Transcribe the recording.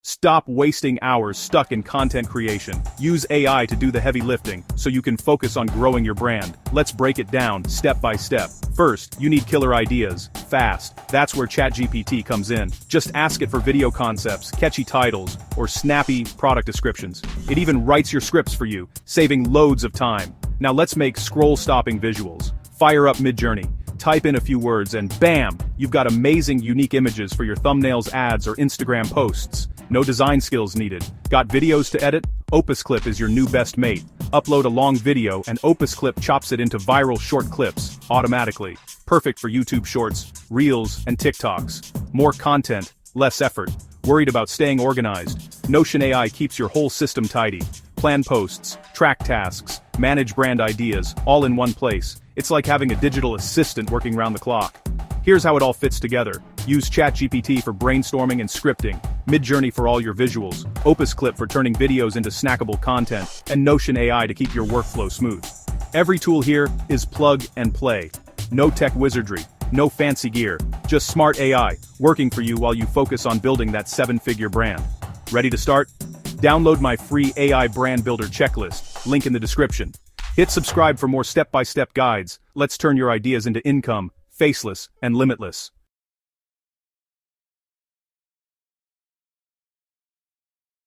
Stop wasting hours stuck in content creation. Use AI to do the heavy lifting, so you can focus on growing your brand. Let's break it down, step by step. First, you need killer ideas, fast. That's where ChatGPT comes in. Just ask it for video concepts, catchy titles, or snappy product descriptions. It even writes your scripts for you, saving loads of time. Now let's make scroll-stopping visuals. Fire up Midjourney. Type in a few words and bam! You've got amazing unique images for your thumbnails, ads, or Instagram posts. No design skills needed. Got videos to edit? Opus Clip is your new best mate. Upload a long video and Opus Clip chops it into viral short clips, automatically. Perfect for YouTube Shorts, Reels, and TikToks. More content, less effort. Worried about staying organized? Notion AI keeps your whole system tidy. Plan posts, track tasks, manage brand ideas, all in one place. It's like having a digital assistant working round the clock. Here's how it all fits together. Use ChatGPT for brainstorming and scripting, Midjourney for all your visuals, Opus Clip for turning videos into snackable content, and Notion AI to keep your workflow smooth. Every tool here is plug and play. No tech wizardry, no fancy gear, just smart AI, working for you while you focus on building that 7-figure brand. Ready to start? Download my free AI Brand Builder checklist, link in the description. Hit subscribe for more step-by-step guides. Let's turn your ideas into income, faceless, and limitless.